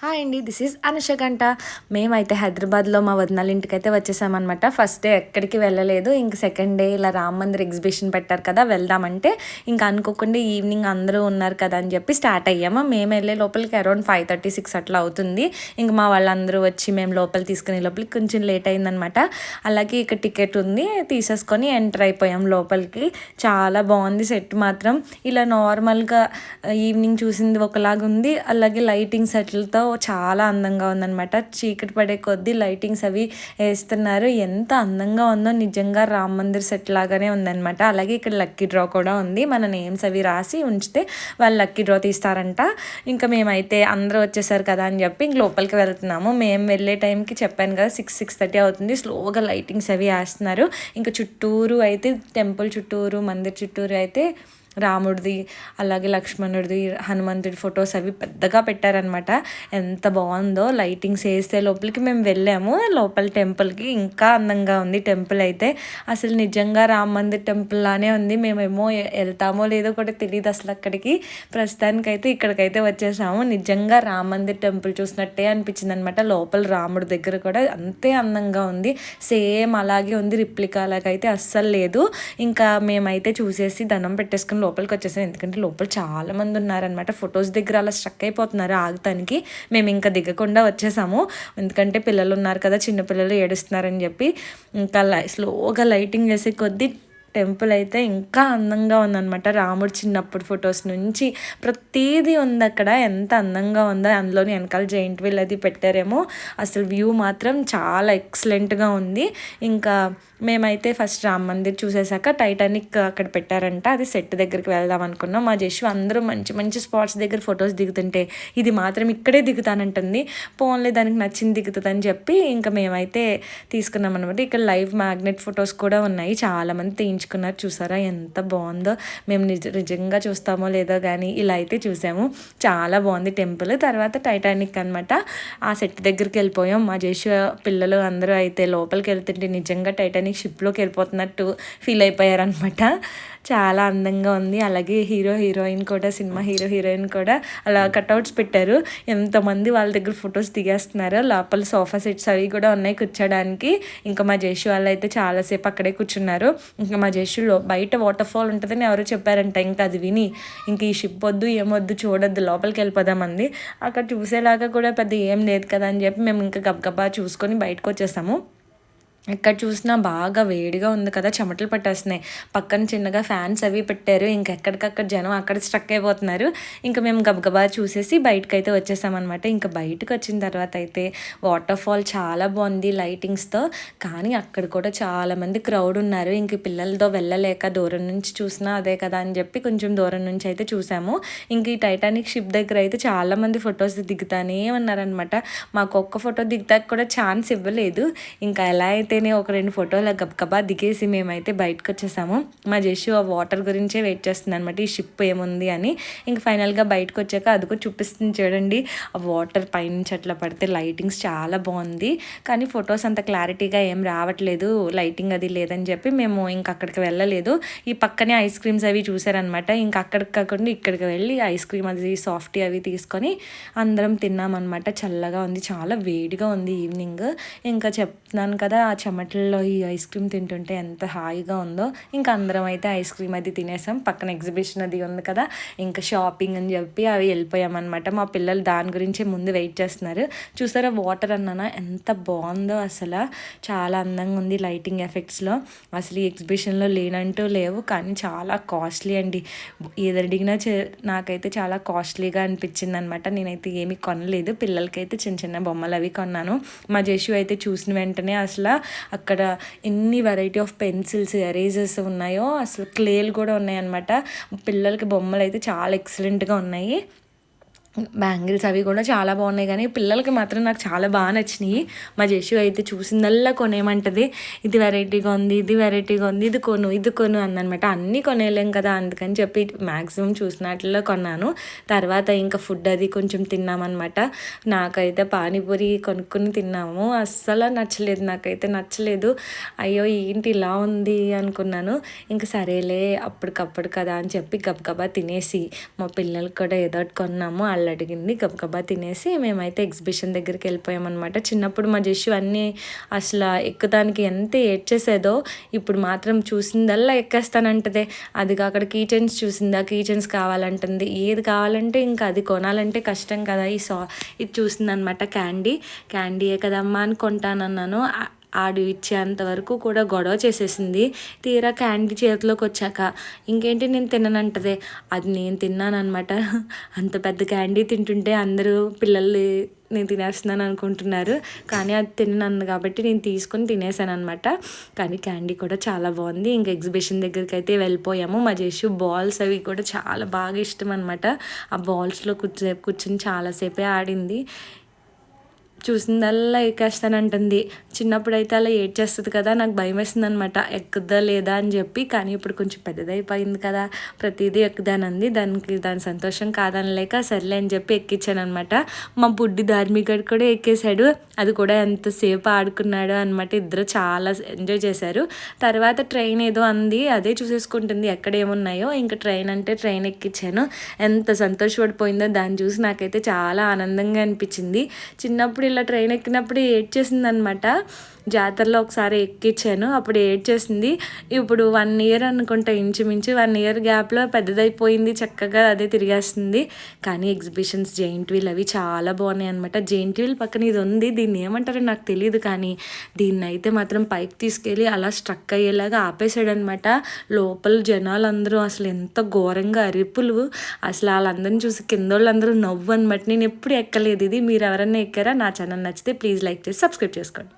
Hi అండి. This is Anusha గంట. మేమైతే హైదరాబాద్లో మా వదినాల ఇంటికైతే వచ్చేసామన్నమాట. ఫస్ట్ డే ఎక్కడికి వెళ్ళలేదు. ఇంక సెకండ్ డే ఇలా రామ్ మందిర్ ఎగ్జిబిషన్ పెట్టారు కదా, వెళ్దామంటే ఇంకా అనుకోకుండా ఈవినింగ్ అందరూ ఉన్నారు కదా అని చెప్పి స్టార్ట్ అయ్యాము. మేము వెళ్ళే లోపలికి అరౌండ్ 5:36 అట్లా అవుతుంది. ఇంక మా వాళ్ళందరూ వచ్చి మేము లోపల తీసుకునే లోపలికి కొంచెం లేట్ అయిందనమాట. అలాగే ఇక్కడ టికెట్ ఉంది, తీసేసుకొని ఎంటర్ అయిపోయాం లోపలికి. చాలా బాగుంది సెట్ మాత్రం. ఇలా నార్మల్గా ఈవినింగ్ చూసింది ఒకలాగా ఉంది, అలాగే లైటింగ్ సెట్లతో చాలా అందంగా ఉందన్నమాట. చీకటి పడే కొద్దీ లైటింగ్స్ అవి వేస్తున్నారు. ఎంత అందంగా ఉందో, నిజంగా రామ్ మందిర్ సెట్ లాగానే ఉందన్నమాట. అలాగే ఇక్కడ లక్కీ డ్రా కూడా ఉంది. మన నేమ్స్ అవి రాసి ఉంచితే వాళ్ళు లక్కీ డ్రా తీస్తారంట. ఇంకా మేమైతే అందరూ వచ్చేసారు కదా అని చెప్పి ఇంక లోపలికి వెళ్తున్నాము. మేము వెళ్ళే టైంకి చెప్పాను కదా 6:30 అవుతుంది. స్లోగా లైటింగ్స్ అవి వేస్తున్నారు. ఇంకా చుట్టూరు అయితే టెంపుల్ చుట్టూరు, మందిర్ చుట్టూరు అయితే రాముడిది, అలాగే లక్ష్మణుడిది, హనుమంతుడి ఫొటోస్ అవి పెద్దగా పెట్టారనమాట. ఎంత బాగుందో లైటింగ్స్ వేస్తే. లోపలికి మేము వెళ్ళాము, లోపల టెంపుల్కి ఇంకా అందంగా ఉంది టెంపుల్ అయితే. అసలు నిజంగా రామ్ మందిర్ టెంపుల్ లానే ఉంది. మేమేమో వెళ్తామో లేదో కూడా తెలియదు అసలు అక్కడికి. ప్రస్తుతానికైతే ఇక్కడికైతే వచ్చేసాము. నిజంగా రామ్ మందిర్ టెంపుల్ చూసినట్టే అనిపించింది అనమాట. లోపల రాముడి దగ్గర కూడా అంతే అందంగా ఉంది. సేమ్ అలాగే ఉంది, రిప్లికా అలాగైతే అస్సలు లేదు. ఇంకా మేమైతే చూసేసి దండం పెట్టేసుకుని లోపలికి వచ్చేసాం. ఎందుకంటే లోపల చాలా మంది ఉన్నారనమాట. ఫొటోస్ దగ్గర అలా స్ట్రక్ అయిపోతున్నారు ఆగుతానికి. మేము ఇంకా దిగకుండా వచ్చేసాము. ఎందుకంటే పిల్లలు ఉన్నారు కదా, చిన్నపిల్లలు ఏడుస్తున్నారని చెప్పి. ఇంకా స్లోగా లైటింగ్ వేసే కొద్దీ టెంపుల్ అయితే ఇంకా అందంగా ఉందన్నమాట. రాముడు చిన్నప్పుడు ఫొటోస్ నుంచి ప్రతిదీ ఉంది అక్కడ. ఎంత అందంగా ఉందో. అందులోని వెనకాల జైంట్ వీల్ అది పెట్టారేమో. అసలు వ్యూ మాత్రం చాలా ఎక్సలెంట్గా ఉంది. ఇంకా మేమైతే ఫస్ట్ రామ్ మందిర్ చూసేసాక టైటానిక్ అక్కడ పెట్టారంట, అది సెట్ దగ్గరికి వెళ్దాం అనుకున్నాం. మా జస్సు అందరూ మంచి మంచి స్పాట్స్ దగ్గర ఫొటోస్ దిగుతుంటే ఇది మాత్రం ఇక్కడే దిగుతానంటుంది. పోన్లే దానికి నచ్చింది దిగుతుందని చెప్పి ఇంకా మేమైతే తీసుకున్నాం అనమాట. ఇక్కడ లైవ్ మ్యాగ్నెట్ ఫొటోస్ కూడా ఉన్నాయి, చాలామంది తీయించుకున్నారు. చూసారా ఎంత బాగుందో. మేము నిజంగా చూస్తామో లేదో కానీ ఇలా అయితే చూసాము. చాలా బాగుంది టెంపుల్. తర్వాత టైటానిక్ అనమాట, ఆ సెట్ దగ్గరికి వెళ్ళిపోయాం. మా జస్సు పిల్లలు అందరూ అయితే లోపలికి వెళ్తుంటే నిజంగా టైటానిక్ షిప్లోకి వెళ్ళిపోతున్నట్టు ఫీల్ అయిపోయారనమాట. చాలా అందంగా ఉంది. అలాగే హీరో హీరోయిన్ కూడా, సినిమా హీరో హీరోయిన్ కూడా అలా కట్అవుట్స్ పెట్టారు. ఎంతమంది వాళ్ళ దగ్గర ఫొటోస్ దిగేస్తున్నారు. లోపల సోఫా సెట్స్ అవి కూడా ఉన్నాయి కూర్చోడానికి. ఇంకా మా జస్సు వాళ్ళు అయితే చాలాసేపు అక్కడే కూర్చున్నారు. ఇంకా మా జస్సులో బయట వాటర్ ఫాల్ ఉంటుందని ఎవరో చెప్పారంట. ఇంకా అది విని ఇంక ఈ షిప్ వద్దు ఏమొద్దు చూడొద్దు లోపలికి వెళ్ళిపోదామంది. అక్కడ చూసేలాగా కూడా పెద్ద ఏం లేదు కదా అని చెప్పి మేము ఇంకా గబగబా చూసుకొని బయటకు వచ్చేసాము. ఎక్కడ చూసినా బాగా వేడిగా ఉంది కదా, చెమటలు పట్టేస్తున్నాయి. పక్కన చిన్నగా ఫ్యాన్స్ అవి పెట్టారు. ఇంకెక్కడికక్కడ జనం అక్కడ స్ట్రక్ అయిపోతున్నారు. ఇంకా మేము గబగబా చూసేసి బయటకు అయితే వచ్చేసామన్నమాట. ఇంకా బయటకు వచ్చిన తర్వాత అయితే వాటర్ ఫాల్ చాలా బాగుంది లైటింగ్స్తో. కానీ అక్కడ కూడా చాలామంది క్రౌడ్ ఉన్నారు. ఇంక పిల్లలతో వెళ్ళలేక దూరం నుంచి చూసినా అదే కదా అని చెప్పి కొంచెం దూరం నుంచి అయితే చూసాము. ఇంక ఈ టైటానిక్ షిప్ దగ్గర అయితే చాలామంది ఫొటోస్ దిగుతానే ఉన్నారనమాట. మాకు ఒక్క ఫోటో దిగుతాక కూడా ఛాన్స్ ఇవ్వలేదు. ఇంకా ఎలా అయితేనే ఒక 2 ఫోటోలు గబగబా దిగేసి మేమైతే బయటకు వచ్చేసాము. మా జస్సు ఆ వాటర్ గురించే వెయిట్ చేస్తుంది అనమాట, ఈ షిప్ ఏముంది అని. ఇంక ఫైనల్గా బయటకు వచ్చాక అది కూడా చూపిస్తుంది చూడండి. ఆ వాటర్ పైనుంచి అట్లా పడితే లైటింగ్స్ చాలా బాగుంది. కానీ ఫొటోస్ అంత క్లారిటీగా ఏం రావట్లేదు, లైటింగ్ అది లేదని చెప్పి మేము ఇంక అక్కడికి వెళ్ళలేదు. ఈ పక్కనే ఐస్ క్రీమ్స్ అవి చూసారనమాట. ఇంక అక్కడికి కాకుండా ఇక్కడికి వెళ్ళి ఐస్ క్రీమ్ అది సాఫ్టీ అవి తీసుకొని అందరం తిన్నామన్నమాట. చల్లగా ఉంది, చాలా వేడిగా ఉంది ఈవినింగ్. ఇంకా చెప్తున్నాను కదా, ఆ చెమటల్లో ఈ ఐస్ క్రీమ్ తింటుంటే ఎంత హాయిగా ఉందో. ఇంకా అందరం అయితే ఐస్ క్రీమ్ అది తినేసాం. పక్కన ఎగ్జిబిషన్ అది ఉంది కదా, ఇంకా షాపింగ్ అని చెప్పి అవి వెళ్ళిపోయామన్నమాట. మా పిల్లలు దాని గురించి ముందు వెయిట్ చేస్తున్నారు. చూసారా వాటర్ అన్నానా ఎంత బాగుందో. అసలు చాలా అందంగా ఉంది లైటింగ్ ఎఫెక్ట్స్లో. అసలు ఈ ఎగ్జిబిషన్లో లేనంటూ లేవు, కానీ చాలా కాస్ట్లీ అండి. ఏది అడిగినా నాకైతే చాలా కాస్ట్లీగా అనిపించింది అనమాట. నేనైతే ఏమీ కొనలేదు, పిల్లలకైతే చిన్న చిన్న బొమ్మలు అవి కొన్నాను. మా జస్సు అయితే చూసిన వెంటనే అసలు అక్కడ ఎన్ని వెరైటీ ఆఫ్ పెన్సిల్స్, ఎరేజర్స్ ఉన్నాయో, అసలు క్లేలు కూడా ఉన్నాయన్నమాట. పిల్లలకి బొమ్మలు అయితే చాలా ఎక్సలెంట్గా ఉన్నాయి. బ్యాంగిల్స్ అవి కూడా చాలా బాగున్నాయి. కానీ పిల్లలకి మాత్రం నాకు చాలా బాగా నచ్చినాయి. మా జస్సు అయితే చూసిందల్లా కొనేయమంటది. ఇది వెరైటీగా ఉంది, ఇది వెరైటీగా ఉంది, ఇది కొను ఇది కొను అందనమాట. అన్నీ కొనేయలేం కదా, అందుకని చెప్పి మ్యాక్సిమం చూసినట్లలో కొన్నాను. తర్వాత ఇంకా ఫుడ్ అది కొంచెం తిన్నామన్నమాట. నాకైతే పానీపూరి కొనుక్కొని తిన్నాము. అస్సలు నచ్చలేదు, నాకైతే నచ్చలేదు. అయ్యో ఏంటి ఇలా ఉంది అనుకున్నాను. ఇంకా సరేలే అప్పటికప్పుడు కదా అని చెప్పి గబగబా తినేసి మా పిల్లలకి కూడా ఏదో ఒకటి కొన్నాము. వాళ్ళు అడిగింది. గబగబా తినేసి మేమైతే ఎగ్జిబిషన్ దగ్గరికి వెళ్ళిపోయామన్నమాట. చిన్నప్పుడు మా జస్సు అన్నీ అసలు ఎక్కుతానికి ఎంత ఏడ్చేసేదో, ఇప్పుడు మాత్రం చూసిందల్లా ఎక్కేస్తానంటదే. అది అక్కడ కీ చైన్స్ చూసిందా, కీ చైన్స్ కావాలంటుంది. ఏది కావాలంటే ఇంకా అది కొనాలంటే కష్టం కదా. ఇది చూసిందనమాట క్యాండీయే కదమ్మా అని కొంటానన్నాను. ఆడు ఇచ్చేంత వరకు కూడా గొడవ చేసేసింది. తీరా క్యాండీ చేతిలోకి వచ్చాక ఇంకేంటి నేను తిననంటదే. అది నేను తిన్నానమాట. అంత పెద్ద క్యాండీ తింటుంటే అందరూ పిల్లలు నేను తినేస్తున్నాను అనుకుంటున్నారు, కానీ అది తిన్నాను కాబట్టి నేను తీసుకొని తినేసాను అనమాట. కానీ క్యాండీ కూడా చాలా బాగుంది. ఇంకా ఎగ్జిబిషన్ దగ్గరికి అయితే వెళ్ళిపోయాము. మా జేషు బాల్స్ అవి కూడా చాలా బాగా ఇష్టం అనమాట. ఆ బాల్స్లో కూర్చొని చాలాసేపే ఆడింది. చూసిందల్లా ఎక్కేస్తానంటుంది. చిన్నప్పుడైతే అలా ఏడ్చేస్తుంది కదా, నాకు భయం వేస్తుంది అనమాట ఎక్కుద్దా లేదా అని చెప్పి. కానీ ఇప్పుడు కొంచెం పెద్దదైపోయింది కదా, ప్రతిదీ ఎక్కుదానంది. దాని సంతోషం కాదనలేక సర్లే అని చెప్పి ఎక్కించానమాట. మా బుడ్డి ధార్మికుడు కూడా ఎక్కేశాడు. అది కూడా ఎంతసేపు ఆడుకున్నాడు అనమాట. ఇద్దరు చాలా ఎంజాయ్ చేశారు. తర్వాత ట్రైన్ ఏదో అంది, అదే చూసేసుకుంటుంది ఎక్కడ ఏమున్నాయో. ఇంకా ట్రైన్ అంటే ట్రైన్ ఎక్కించాను. ఎంత సంతోషపడిపోయిందో దాన్ని చూసి నాకైతే చాలా ఆనందంగా అనిపించింది. చిన్నప్పుడు ఇలా ట్రైన్ ఎక్కినప్పుడు ఏడ్చేసింది అనమాట. జాతరలో ఒకసారి ఎక్కించాను, అప్పుడు ఏడ్చేసింది. ఇప్పుడు 1 ఇయర్ అనుకుంటా, ఇంచుమించు 1 ఇయర్ గ్యాప్లో పెద్దదైపోయింది, చక్కగా అదే తిరిగేస్తుంది. కానీ ఎగ్జిబిషన్స్ జెయింట్ వీల్ అవి చాలా బాగున్నాయి అనమాట. జెయింట్ వీల్ పక్కన ఇది ఉంది, దీన్ని ఏమంటారో నాకు తెలియదు, కానీ దీన్ని అయితే మాత్రం పైకి తీసుకెళ్ళి అలా స్ట్రక్ అయ్యేలాగా ఆపేసాడనమాట. లోపల జనాలు అందరూ అసలు ఎంత ఘోరంగా అరుపులు, అసలు వాళ్ళందరినీ చూసి కింద వాళ్ళందరూ నవ్వు అనమాట. నేను ఎప్పుడు ఎక్కలేదు ఇది. మీరు ఎవరన్నా ఎక్కారా? నా ఛానల్ నచ్చితే ప్లీజ్ లైక్ చేసి సబ్స్క్రైబ్ చేసుకోండి.